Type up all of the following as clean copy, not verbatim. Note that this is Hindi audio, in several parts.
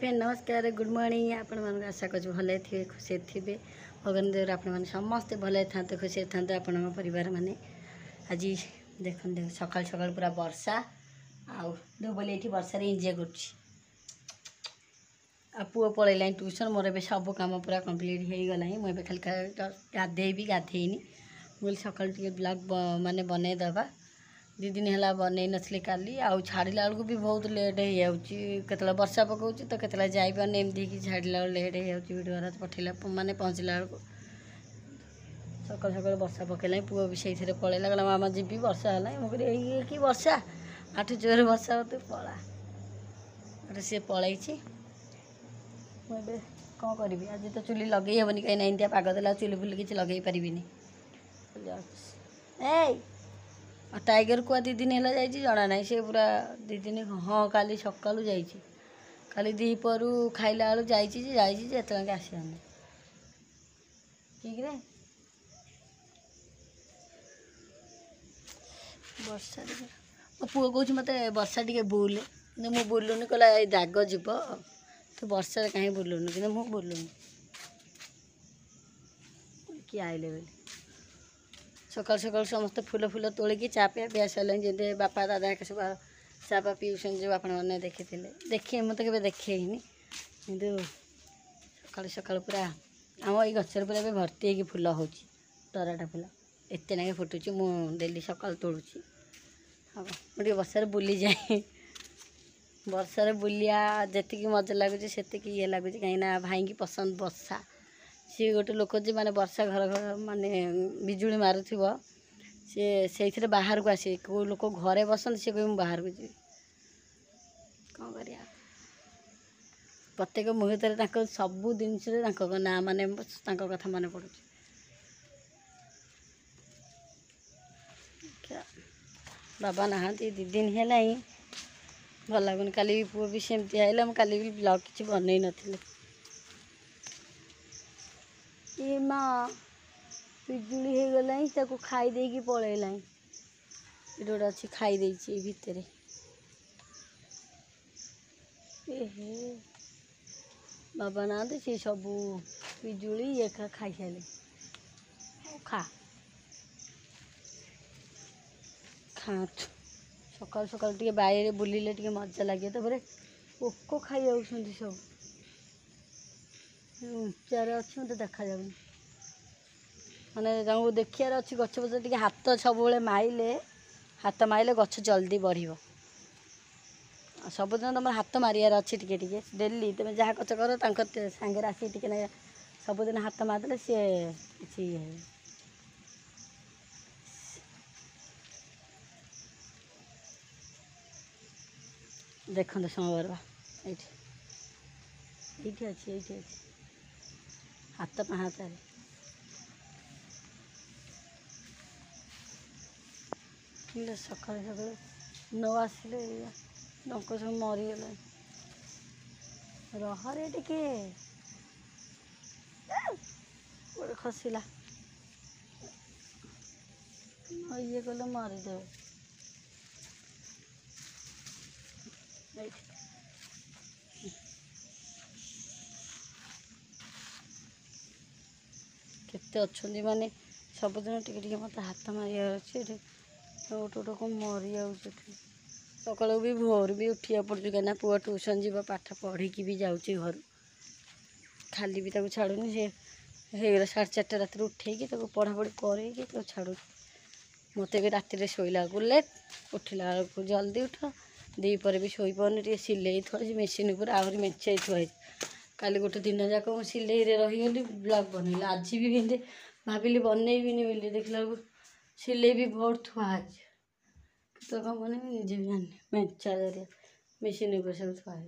फ्रेंड नमस्कार गुड मॉर्निंग आपण मन आशा कर भले थे खुशी थे भगवान देव आपण मैंने समस्ते भले था खुशी था आपण परिवार माने आज देख सकाल सकाल पूरा वर्षा आउ बोले ये वर्षा एंजॉय कर पुओ पलैला ट्यूशन मोर ए सब कम पूरा कम्प्लीट हो गला मुझे खाली गाधेबी गाधेनी बोल सकाल टे ब्लॉग माने बनईदबा 2 दिन है बनई नी काली आउ छाड़ा बेलू भी बहुत लेट हो वर्षा पकाऊँ तो के जापार एमती छाड़ा लेट हो वीडियो पठेला माने पहुँचला बेलू सकाल सकाल वर्षा पकड़ा पुओ भी से पलैला कहला मामा जी वर्षा है मुझे ये कि वर्षा आठ जोर वर्षा हो तू पला सी पलई मुझे कौन करी आज तो चुली लगे हेनी कहीं इंडिया पाग देला चुली फुली किसी लगे पारि टाइगर कुआ 2 दिन है जना ना सी पूरा 2 दिन हाँ काली सका काली दीपर खाइला बेलू जाते आसान ठीक है वर्षा मो पुओ कौच मत वर्षा टे बुले कि मुझे बुलूनी कहला दाग जीव तू वर्षा कहीं बुलूनु कि मुझे बुलूनी किए आइले बोली सकाल सकाल समस्त फूल फूल तोलिकी चा पिया पिया सारे जमी बापा दादा सब चा पा पीउसन जो आप देखी देखिए मत के देखे कि सकाल सकाल पूरा आम ये गचर पूरा भी भर्ती हो फूल हो तराटा फूल एत ना फुटुची मु डेली सकाल तोड़ुची हाँ मुझे वर्षा बुली जाए वर्षा बुलिया जी मजा लगुच से ये लगुच कहीं भाई की पसंद वर्षा सी गोटे लोक जी माने वर्षा घर घर माने बिजुली मारुथिबो से बाहर को आसे को लोक घरे बसंत से कह बाहर को जी कौन कर प्रत्येक मुहूर्त सबू जिन ना माने कथा मन पड़ू बाबा नहा 2 दिन है भल लगुन काली पुओ भी सेमती आइला काली भी ब्लॉग किसी बनई नी ये माँ पिजुली हो गला खाई दे कि पलैला ये गोटे अच्छी खाई भितर बाबा ना सी सब पिजुली ये खाई सारे खा खा सकाल सकाल टे बाहर बुलिले टे मजा लगे तो पोक खाई जाऊँ सब उच्चार अच्छी मत देखा जाऊनी माने देखार अच्छी गछ पच टे हाथ सब माइले हाथ माइले गछ जल्दी बढ़ सबुदिन तुम हाथ मारियार अच्छी टे टे डेली तुम जहाँ कच कर सांगे आसी टे सबुदिन हाथ मारदे सी कि देखते समय बरबा ये अच्छी हाथ पाहाच सका सका न आसिले डंक सब मरीगला रहे टे गोटे खसला ये कले मारिदेव केते अच्छा माने सबुदिन टे मत हाथ मारियार अच्छे गोटे गोटे कौन मरी जाऊँ सकाल भी भोर भी उठिया पड़ू कहीं पुआ ट्यूशन जीव पाठ पढ़ी भी जाऊँगी घर खाली भी छाड़ूनी सी हो 4:30 रात उठेकी पढ़ापढ़ी कर छाड़ू मत भी राति शोला लेट उठला बेलू जल्दी उठ दीपर भी शोई पानी टे सिले थोड़ी मेसीन पर आहरी मेचे थुआई काली गोटे दिन जाक सिले रहीगली ब्लॉग बनैला आज भी बिंदे भाविली बनईबिनी बोली देखला सिले भी बहुत थुआज तो कौन बन निजे भी जानी मेचा जरिया मेसीन पर सब थुआई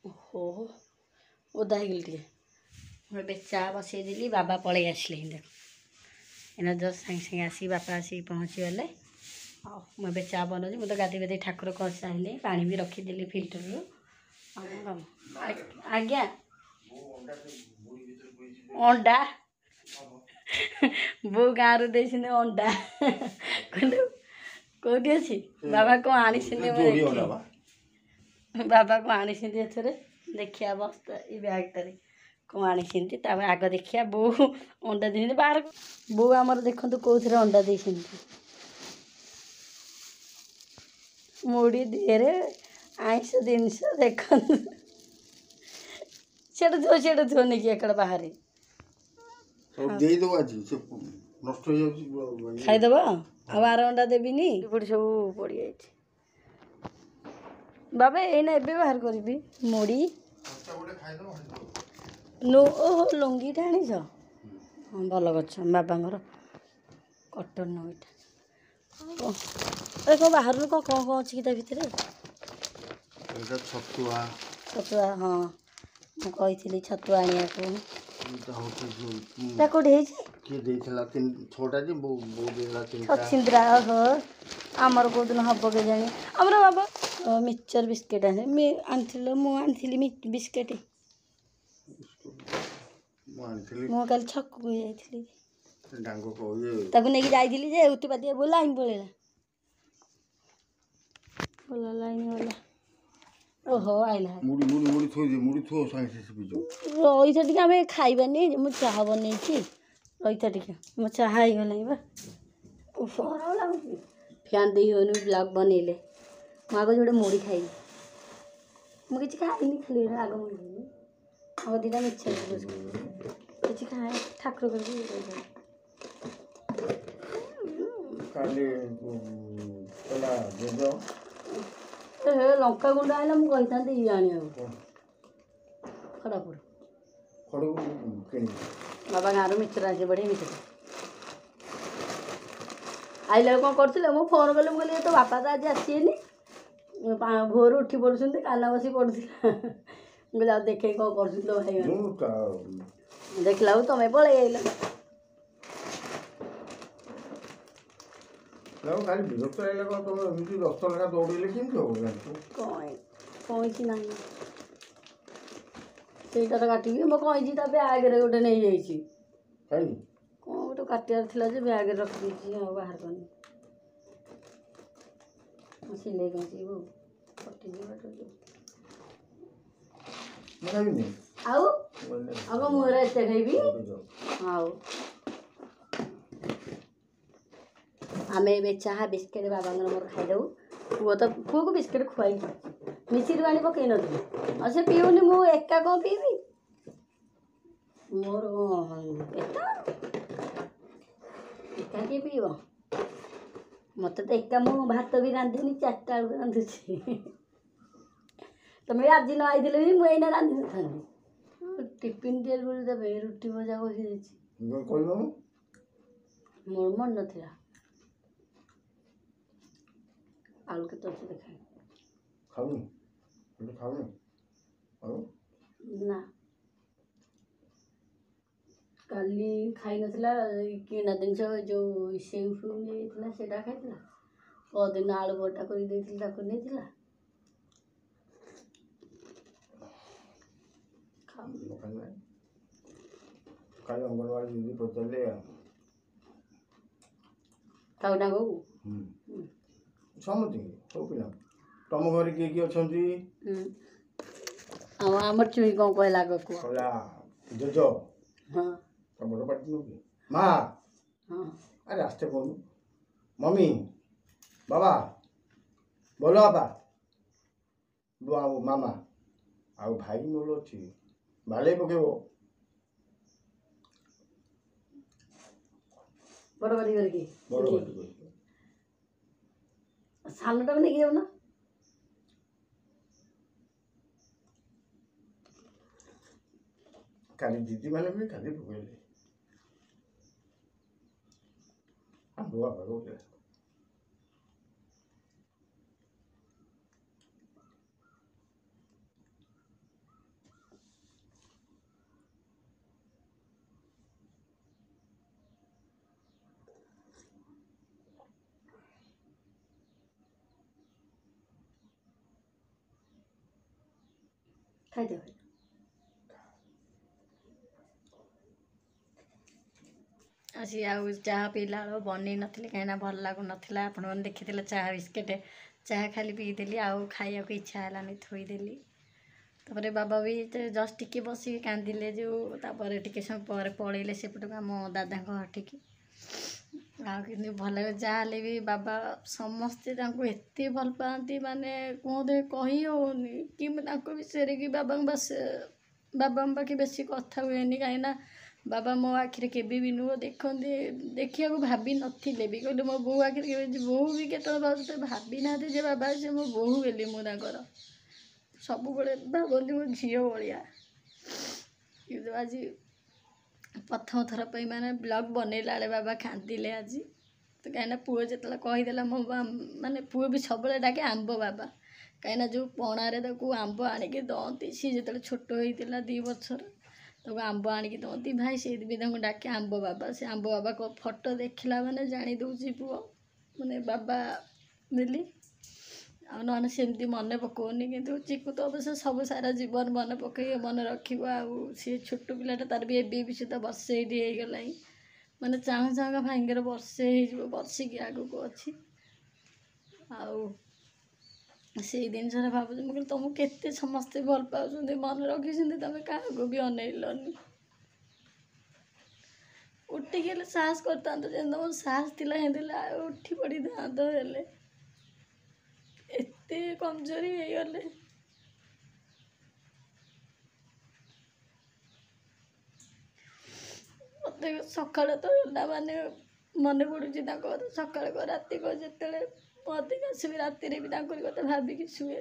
ओहो ओदा हो गली टे चा बसईदेली बाबा पलि आसले देख एना जस्ट सागे सागे आसी बापा आसी पहुँची गले मुझे चा बनाऊँ मुझे गाधे गाधे ठाकुर कर सारे पा भी रखीदेली फिल्टर आज्ञा अंडा बो गाँव रू दे अंडा कौटी अच्छी बाबा कौन आनी बाबा को आनी एथरे देखिया बस्ता ये ब्यागटारे कौन आनी आग देखिया बो अंडा दे बाहर बो आमर देखु कौ थे अंडा दे मुड़ी दिए आईस जिनस देख सेठ थो नहीं एकड़ बाहर खाईदब आर अंडा देवी पड़ी सब पड़ जाए बाबा एना एबे बाहर करी मुड़ी ओहो लुंगीटा आनीस हाँ भल कर बाबा कटन इटा अरे कौन बाहर कौन कौन कौन अच्छी भितर छतुआ हाँ मुझे छतुआ आने छछिंद्रा हो आमर कौ दिन हम के जानी आमर बाबा मिक्सचर बिस्किट आनी मुझे बिस्किट मु कल छक को जाइली नहीं जाइली उत्पात वो लाइन पड़ेगा बोला लाइन वाला ओहो आइला रही टे आम खाइबानी मु चाह बन रही टे मो चाह गला फैन दे हो ब्लॉग बनइले मुझे जोड़े मुड़ी खाई मुझे खाई खाली आग मुड़ी आग दीटा मिक्सर किसी खाए ठाकुर लंका गुंड आईला मुझे कही आने खड़ापुर बाबा गाँव मिक्सर आज बढ़िया मिक्सर आइला कौन कर फोन कल मुझे तो बापा तो आज आसनी भोर उठी पड़ुं काना बसी पड़ता मुझे जाओ देखे कौन कर भाई देखला तुम्हें पलि आइल कहीं ना ସେଇଟା ତ କାଟିବି ମୁଁ କହିଛି ତା ବ୍ୟାଗରେ ଗୋଟେ ନେଇଯାଇଛି କ'ଣ ଗୋଟେ କାଟିବାର ଥିଲା ଯେ ବ୍ୟାଗରେ ରଖିଦେଇଛି ଆଉ ବାହାର କରିନି ସିଲେଇ କାଚିବୁ କଟିଯିବ ଆଉ ଆଉ ମୁହଁରେ ଏତେ ଖାଇବି ଆଉ ଆମେ ଏବେ ଚାହା ବିସ୍କିଟ୍ ବାବାଙ୍କର ମୋର ଖାଇଦେବୁ ପୁଅକୁ ବିସ୍କିଟ୍ ଖୁଆଇ ମିଶିରି ପାଣି ପକେଇ ନଥିଲି ଆଉ ସେ ପିଉନି ମୁଁ ଏକା କ'ଣ ପିଇବି ମୋର ପେଟ ଏକା କିଏ ପିଇବ ମୋତେ ତ ଏକା ମୁଁ ଭାତ ବି ରାନ୍ଧିନି 4ଟା ବେଳକୁ ରାନ୍ଧୁଛି ତମେ ଆଜି ନ ଆଇଥିଲେ ବି ମୁଁ ଏଇନା ରାନ୍ଧି ନଥାନ୍ତି ଟିଫିନ୍ ଟିଏ ଦେବେ ରୁଟି ଭଜା ବସିଯାଇଛି ମୋର ମନ ନଥିଲା आलू के तोड़ देखाई ना काली खाई नथिला किना दिन जो सेउ फू नहीं सेटा खाई पदिन आलू बटा कर नहीं अंगनवाड़ी दीदी पचारे खाऊ ना गो समझ सब पिला तुम घर किए किए अच्छा आमर चुई कौन कहला कहला जज हाँ तो बड़ पार्टी नो माँ हाँ अरे आस्ते कौन मम्मी बाबा बोलो बाबा मामा आउ भाई मोर अच्छी भाले पकेब बड़ बाड़ी करके बड़ बाड़ी सालटा नहीं जाओ ना काली दीदी मैंने भी खाली पकड़े हम दुआ करोगे खाई आसी आउ चाह पीला बेलू बनई नी कहीं भल लगुन आपण मैंने देखी चाह बिस्केट चाह खाली पीदेली आउ खाया को इच्छा है थोईदेली तापर बाबा भी जस्ट टिके बसिक कांदिले जो तापर टिके समय पर पलैले सेपटक आम दादा हटिकी आगे भल लगे जहाँ भी बाबा समस्ते एत भल पाती माने कहते कही होनी कि विषय कि बाबा बस बाबा पाखे बेसी कथा हुए कहीं बाबा मो आखिरे केबे भी नुह देखते देखा भाभी नथिले भी कहते मो बो आखिरे बोहू भी केत भाभी ना जे बाबा से मो बोहू बोली मुझे सब बड़े भावती मो झील भाया कि आज प्रथम थर पर मैंने ब्लॉग बनैला बेले बाबा कांदिले आज तो कहीं पुओ जो कहीदेला मो माने पुओ भी सब डाके आंब बाबा कहीं जो पणारे आंब आणिकी दौती सी जो छोट होता 2 वर्षर तो आंब आणिकी दौती भाई से भी डाके आंब बाबा से आंब बाबा को फोटो देखला मैंने जानी दूसरी पुओ मैंने बाबा मिली आने सेमती मन पकौनी कि चिकू तो अवश्य सब सारा जीवन मन पकई मन रखा सी छोट पिलाटा तार भी एबी भी सुधा वर्षे ये होगला मैंने चाहू चाहूँगा भाईर वर्षे वर्षिकी आग को अच्छी से जिनस भावुँ मुझे तुमको केते समस्ते भल पाँच मन रखी तुम क्या भी अनैलनि उठिक साहस करता तुम साहस थी उठी पड़ी था एते कमजोरी हो गले मत सका तो माने मन पड़ू सका को राति को जिते अधिक आसबि राति भी कथा भाविकी शुए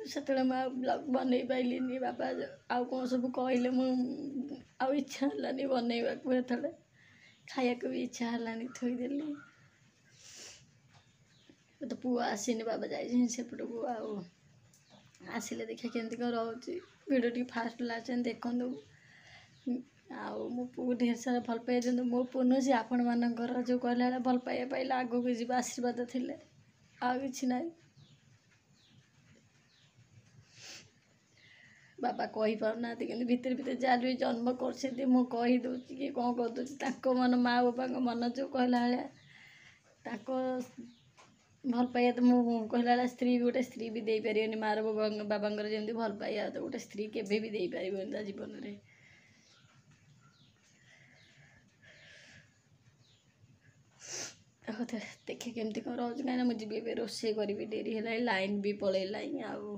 से ब्लॉग बनई पाइलिनी बाबा आउ कौन सब कहले आउ इच्छा है बनइबा को खाया को भी इच्छा है थोईदेली तो पुओ आसीनी बाबा जाए सेपट को आसिले देखा केमती कौन रोचे वीडियो टी फास्ट लास्ट देखूँ आउ मो पुओ ढेर सारा भल पाइबा दिखाँ मो पुओ नुह से आपण मानकर जो कहला भल पाइबा पाइला आग को जी आशीर्वाद थिले आ कि ना बाबा कही पारना कि भितर भितर जहाँ भी जन्म कर मुझे कि कौन कर मन माँ बापा मन जो कहला भल पाइबा तो मुझे कहला स्त्री भी गोटे स्त्री भी दे पारे मार बाबा जमी भल पाइबा तो गोटे स्त्री केवे भी दे पार जीवन में देखे केमती कौन रोज कहीं मुझे भी रोसे करी डेरी है लाइन भी पलैला आउ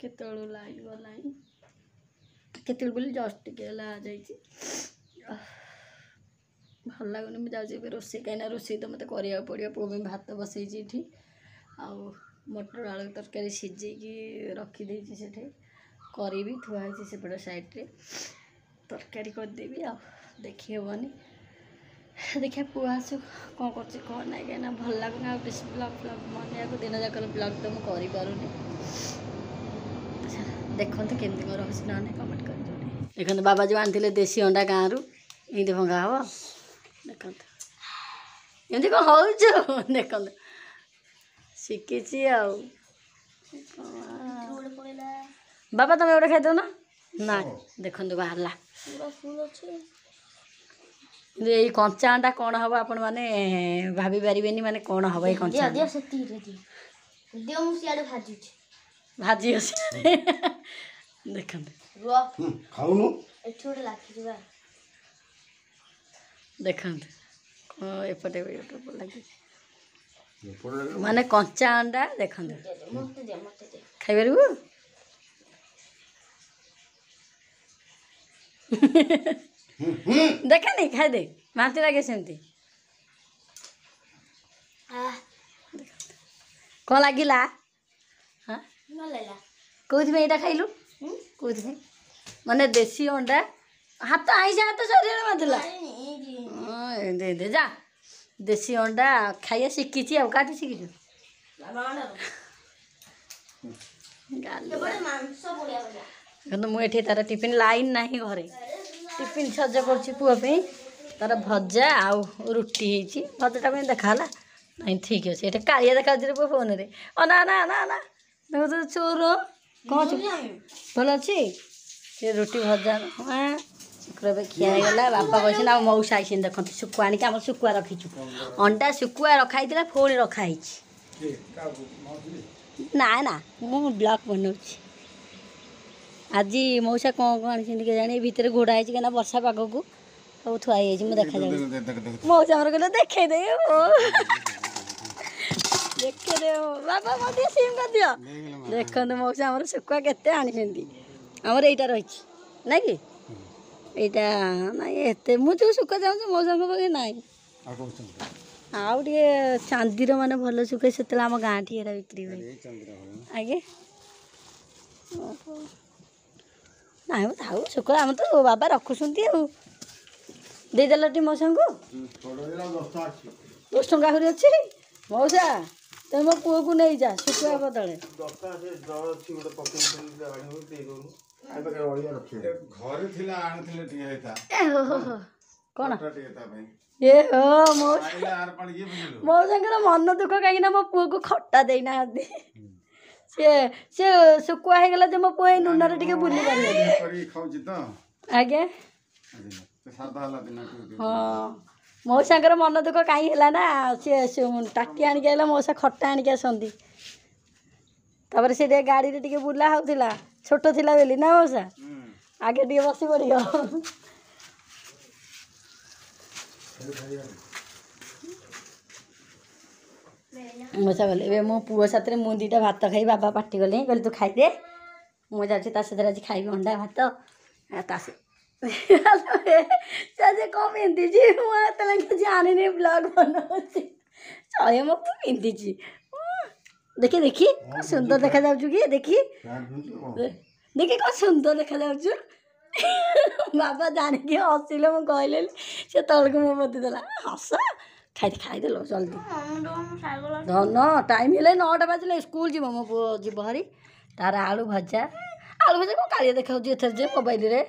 केत लाइन गला केत बोली जस्ट टिके भल लगुनि मुझे जाऊँगी रोसे कहीं रोसे तो मत करा पड़ो पुओ भी भात बसई आउ मटर आलू तरकारी सीझेकी रखीदे से करी भी थुआई सेपट साइड्रे तरकारी करदेवी आ देखी हेनी देखिए पुओ आसु कौन कर ना कहीं भल लगुना बेस ब्लॉग मन दिन जाक ब्लॉग तो मुझे करूनी देखते केमती कौन रोचे ना कमेंट कर देखते बाबा जो आनी देसी अंडा गाँव ये भंगा हम देखते एमती कौन हो देखते शिखी बाबा तुम गोटे खाईद ना देखते बाहर ये कंचा अंडा कौन हम आपण मैंने भाभी पारे माने कौन हम ये कंचा भाजी देखते देखते एपटे लगे माने कंचा अंडा देखते खाई देखनी खाई दे माती लगे सेमती कौन लगिला हाँ कौन यहाँ खाइलु कौन माने देसी अंडा हाथ आईसा हाथ शरीर मातला दे जा देसी अंडा खाइए शिखी आ काटी शिखी मुझे तार टिफिन लाइन ना घरे टिफिन सज कर पुओं तार भजा आउ रुटी भजाटा में देखा नहीं ठीक अच्छे ये कालिया देखा पुओ फोन रे ना ना ना ना देख चोर କ'ଣ ଅଛି ଭଲ ଅଛି ସେ ରୁଟି ଭଜା ଶୁଖୁଆ ଏବେ ଖିଆ ହେଇଗଲା ବାପା କହିଛନ୍ତି ଆଉ ମଉସା ଆଇଛନ୍ତି ଦେଖନ୍ତୁ ଶୁଖୁଆ ଆଣିକି ଆମର ଶୁଖୁଆ ରଖିଛୁ ଅଣ୍ଡା ଶୁଖୁଆ ରଖା ହେଇଥିଲା ପୁଣି ରଖା ହେଇଛି ନା ନା ମୁଁ ବ୍ଲଗ୍ ବନଉଛି ଆଜି ମଉସା କ'ଣ କ'ଣ ଆଣିଛନ୍ତି କେଜାଣି ଏ ଭିତରେ ଘୋଡ଼ା ହେଇଛି କାହିଁକିନା ବର୍ଷା ପାଗକୁ ସବୁ ଥୁଆ ହେଇଯାଇଛି ମୁଁ ଦେଖାଯାଉଛି ମଉସା ଆମର କହିଲେ ଦେଖେଇଦେ ଦେଖେଇଦେ ବାପା ମୋ ଟିକେ ସିମ୍ କରିଦିଅ ଦେଖନ୍ତୁ ମଉସା ଆମର ଶୁଖୁଆ କେତେ ଆଣିଛନ୍ତି ଆମର ଏଇଟା ରହିଛି ନାଇଁ କି ଏଇଟା ନାଇଁ ଏତେ ମୁଁ ଯେଉଁ ଶୁଖୁଆ ଚାହୁଁଛି ମଉସାଙ୍କ ପାଖେ ନାହିଁ ଆଉ ଟିକେ ଚାନ୍ଦିର ମାନେ ଭଲ ଶୁଖୁଆ ସେତେବେଳେ ଆମ ଗାଁଠି ଏରା ବିକ୍ରି ହୁଏ ଆଜ୍ଞା ନାଇଁ ମୁଁ ଥାଉ ଶୁଖୁଆ ଆମେ ତ ବାବା ରଖୁଛନ୍ତି ଆଉ ଦେଇଦେଲ ଟି ମଉସାଙ୍କୁ 10 ଟଙ୍କା ଆହୁରି ଅଛି ମଉସା ତମେ ମୋ ପୁଅକୁ ନେଇଯା ଶୁଖୁଆ ବଦଳେ କ'ଣ ଏ ହୋ ମଉସାଙ୍କର ମନ ଦୁଃଖ କାହିଁକିନା ମୋ ପୁଅକୁ ଖଟା ଦେଇନାହାନ୍ତି ସିଏ ସେ ଶୁଖୁଆ ହେଇଗଲା ଯେ ମୋ ପୁଅ ଏଇ ନୁନାରେ ଟିକେ ବୁଲି ପାରିବ ଆଜ୍ଞା ହଁ ମଉସାଙ୍କର ମନ ଦୁଃଖ କାହିଁ ହେଲା ନା ସିଏ ଟାକି ଆଣିକି ଆଇଲା ମଉସା ଖଟା ଆଣିକି ଆସନ୍ତି ତାପରେ ସେ ଟିକେ ଗାଡ଼ିରେ ଟିକେ ବୁଲା ହେଉଥିଲା ଛୋଟ ଥିଲା ବୋଲି ନା ମଉସା ଆଗେ ଟିକେ ବସି ପଡ଼ିବ ମଉସା ଗଲେ ଏବେ ମୋ ପୁଅ ସାଥିରେ ମୁଁ ଦୁଇଟା ଭାତ ଖାଇ ବାବା ପାଟି ଗଲେ କହିଲେ ତୁ ଖାଇଦେ ମୁଁ ଯାଉଛି ତା ସାଥିରେ ଆଜି ଖାଇବି ଅଣ୍ଡା ଭାତ ତା ସେ କ'ଣ ପିନ୍ଧିଛି ମୁଁ ଏତେବେଳେ କିଛି ଆଣିନି ବ୍ଲଗ୍ ବନଉଛି ଚଳେ ମୋ ପୁଅ ପିନ୍ଧିଛି ଦେଖି ଦେଖି କ'ଣ ସୁନ୍ଦର ଦେଖାଯାଉଛୁ କି ଦେଖି ଦେଖି କ'ଣ ସୁନ୍ଦର ଦେଖାଯାଉଛୁ ବାବା ଜାଣିକି ହସିଲେ ମୁଁ କହିଲି ସେ ତଳକୁ ମୋ ପୋତି ଦେଲା ହସ ଖାଇଦେଲ ଜଲ୍ଦି ଧନ ଟାଇମ୍ ହେଲେ 9ଟା ବାଜିଲେ ସ୍କୁଲ ଯିବ ମୋ ପୁଅ ଯିବ ଭାରି ତାର ଆଳୁ ଭଜା କ'ଣ କାଳିଆ ଦେଖାଉଛି ଏଥର ଯେ ମୋବାଇଲରେ